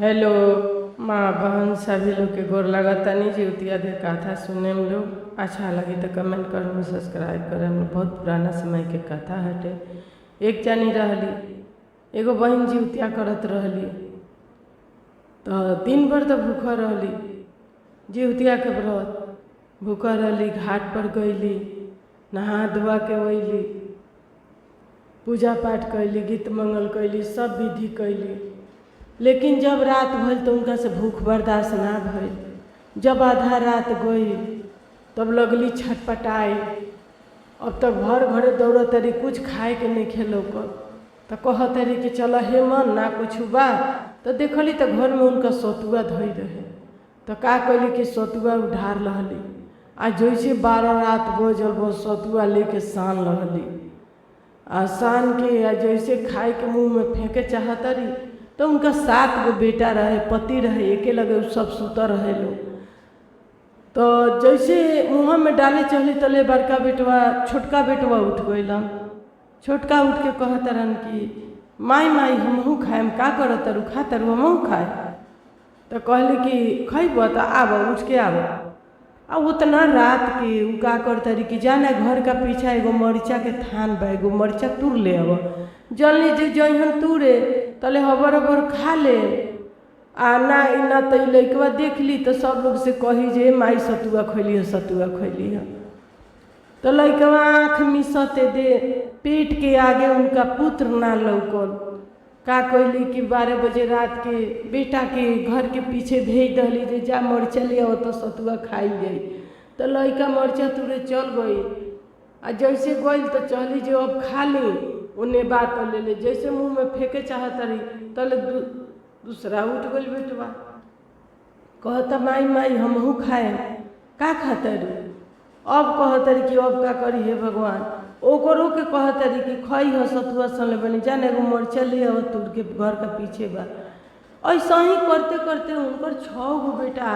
Hello माँ बहन सभी लोग के गोर लगतानी जीवतिया दे कथा सुने में लोग अच्छा लगी तो कमेंट कर में सब्सक्राइब करे में। बहुत पुराना समय के कथा हटे। एक जानी रहली, एगो बहन जीवतिया करत रहली तो दिन भर तो भूखा रहली। जीवतिया के व्रत भूखा रहली, घाट पर गईली, नहा धोआ के वैली, पूजा पाठ कैली, गीत मंगल कैली, सब विधि कैली। लेकिन जब रात भइल तो उनका से भूख बर्दाश्त ना भइल। जब आधा रात गई तब लगली छटपटाई। अब तक घर घरे दौड़ तरी, कुछ खाए के नहीं खेलो कर तो कह तरी कि चल हे मन ना कुछ बा। तो देखली तो घर में उनका सतुआ धोई रहे। तो का कैली कि सतुआ उधार लहली आ जैसे 12 रात बजल वो सतुआ लेके सान लहली। आ सान के आ जैसे खाए के मुँह में फेंके चाहतरी तो उनका 7 गो बेटा रहे, पति रहे, एके लगे सब सुतर रहे लोग। तो जैसे मुँह में डाले चली तले बड़का बेटवा छोटका बेटवा उठ गइलन। छोटका उठ के कहत रहन कि माई माई हमहू खाएम, का करत तारू, खा तारू हमहू खाए। तो कहली कि खैब तो आब, उठ के आब। आ उतना रात के उ का करतरी कि जाना घर का पीछा एगो मरीचा के थान बा, एगो मरीचा तुर ले अब। जल्दी जे जइहन तुरे तले हबर हबर खा ले। आ ना तो लइकवा देख ली तो सब लोग से कही जे माई सतुआ खैली है, सतुआ खैली है। तो लइकवा आँख मिसते दे पेट के आगे उनका पुत्र ना लौकल। का कैली कि 12 बजे रात के बेटा के घर के पीछे भेज दली जे जा मरचा ले आओ तो सतुआ खाई जाई। तो लइका मरचा तुरे चल गई। आ जैसे गई तो चली जो अब खा ली, उन्हें बात ले ले। जैसे मुँह में फेंके चाहत रही तले दूसरा उठ गई बेटवा। कहता माई माई हमहू खाए, का खातरी। अब कहतरी कि अब का करी हे भगवान। ओकरो के कहतरी कि खई हो सतुआ सन बनी, जाने एगो मरचा ले आओ तुर के घर का पीछे बा। ऐसा ही करते करते उनकर 6 गो बेटा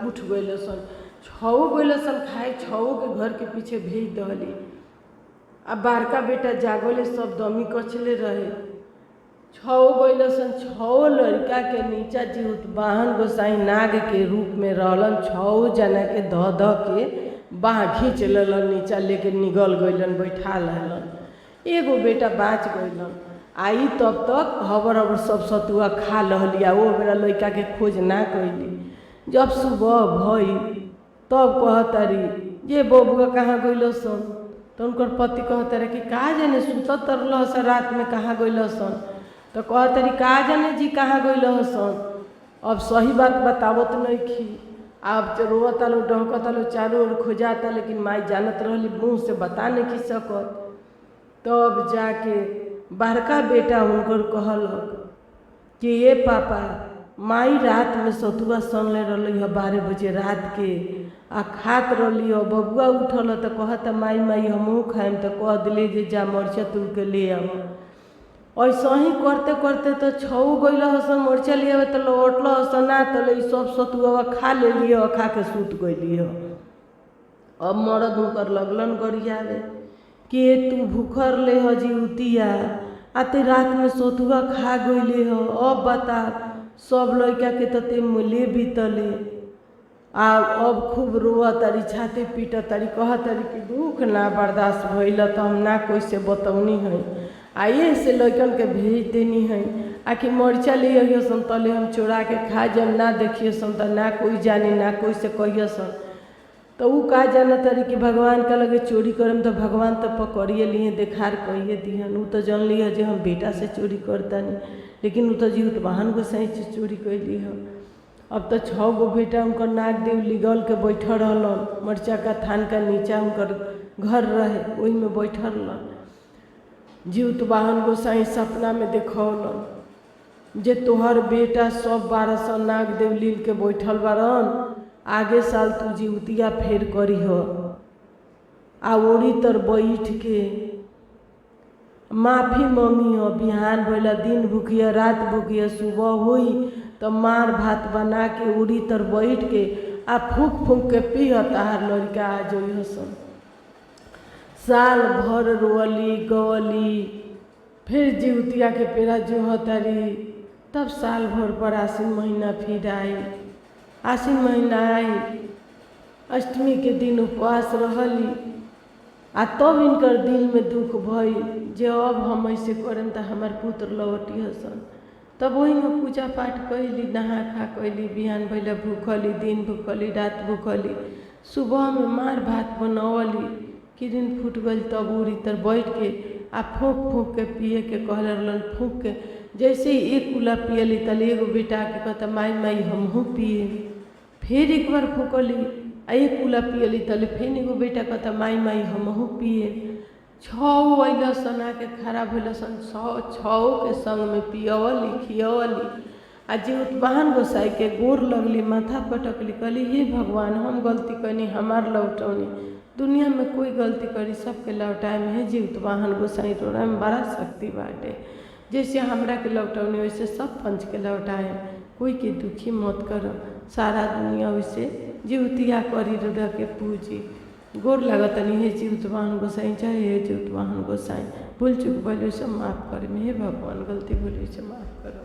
उठ गए सन। 6 गए सन खाए, 6 के घर के पीछे भेज दहली। अब बड़का बेटा जागले सब दमी कचले रहे। 6 गइल सन। 6 लड़का के नीचा जीवत वाहन गोसाई नाग के रूप में रहलन। 6 जना के ध के बाह खींच लेलन, नीचा लेके निगल गइलन, बैठा लेलन। एगो बेटा बाँच गइलन। आई तब तक हबर हबर सब सतुआ खा लहलिया। वो बेरा लड़का के खोज ना कैली। जब सुबह भई तब कहतरी जे बबुआ कहाँ गइल सन। तो उनकर पति कहतरे कि का जाने सुतत तरल से रात में कहाँ गइल सन। तो कहतरी का जाने जी कहाँ गइल सन। अब सही बात बतावत नहीं खी। अब रोता लो डहकता लो चारों ओर खोजाता, लेकिन माई जानत रहली, मुँह से बता नहीं की सकत। तब जाके बड़का बेटा उनकर कहलक कि ये पापा माई रात में सतुआ सनले रही है 12 बजे रात के आ खात रही हो। बबुआ उठल तो कहता माई माई हमहू खाएम। तो कह दिले जे जा मरचा तुर के ले आओ। ऐसा ही करते करते तो 6 गइल हसन मरचा ले आवे तो लौटल हसन ना तो ले सब सतुआ खा ले लिए, खा के सूत गइली हो। अब मरद उनकर लगलन गरियावे कि तू भूखर ले हो जीवतिया, आते रात में सतुआ खा गइले हो। अब बता सब लड़का के तो ते मुले बीतले। आ अब खूब रोआ तारी, छाती पीट तारी, कह तारी कि दुख ना बर्दाश्त भइल तो हम ना कोई से बतौनी है। आइए से लड़कन के भेज देनी है। आखिर मरचा ले आइए सन तले हम चोरा के खा जब ना देखिए सन तो ना कोई जाने ना कोई से कहिए सन। तो वो का जाना तारी कि भगवान का लगे चोरी करम तो भगवान तो पकड़िए लिए, देखार कहिए दिहन। वो तो जान लिया जे हम बेटा से चोरी करता नहीं, लेकिन वो तो जीवत वाहन गोसाई से चोरी कैली हो। अब तो 6 गो बेटा उनकर नाग देव लिगल के बैठल रहलन। मरचा का थान का नीचा उनकर घर रहे, वही में बैठल रहलन। जीवत वाहन गोसाई सपना में देखौलन जे तोहर बेटा सब 1200 नाग देव लील के बैठल बारन, आगे साल तू जीवतिया फेर करी हो। आ ओरी तर बैठ के माफी मंगी हो। बिहान भइला दिन भूखिया, रात भूखिया, सुबह हुई तो मार भात बना के उड़ी तर बैठ के आ फूक फूक के पीह तार लड़का आ जोई सन। साल भर रोअली गवली, फिर जीवतिया के पेरा जो हतारी तब साल भर पर आश्विन महीना फिर आई। आश्विन महीना आई, अष्टमी के दिन उपवास रहली आ तब इनकर दिल में दुख भई जे अब हम ऐसे करम तो हमार पुत्र लौटी हसन। तब वही में पूजा पाठ कैली, नहा खा कैली, बिहान भैले भूखली, दिन भूखली, रात भूखली, सुबह में मार भात बनवली, किरिन फूट गई तब उड़ी तर बैठ के आ फूँक फूँक के पिए के कहले रहलन। फूँक के जैसे ही एक कुला पियली तल एगो बेटा के कहता माई माई हमहू पिए। फिर एक बार फूकली आ एक कुला पियली तले फिर एगो बेटा कहता माई माई हमहू पिए। छौ अइलसन आके खड़ा भइलसन, छौ के संग में पियवली खियवली आ जीउतवाहन गोसाई के गोर लगली, माथा पटकली, कहली हे भगवान हम गलती करनी, हमार लौटौनी, दुनिया में कोई गलती करी सबके लौटाए में है जीउतवाहन गोसाई रोड़ा में बड़ा शक्ति बाटे। जैसे हमरा के लौटौनी वैसे सब पंच के लौटाए, कोई के दुखी मत करो, सारा दुनिया वैसे जीवतिया करी रोड़ा के पूजी। गोर लगतनी हे जीउतवाहन गोसाई, चाहे हे जीउतवाहन गोसाई, भूल चूक भइल सब माफ़ करे में, हे भगवान गलती भूल से माफ़ करो।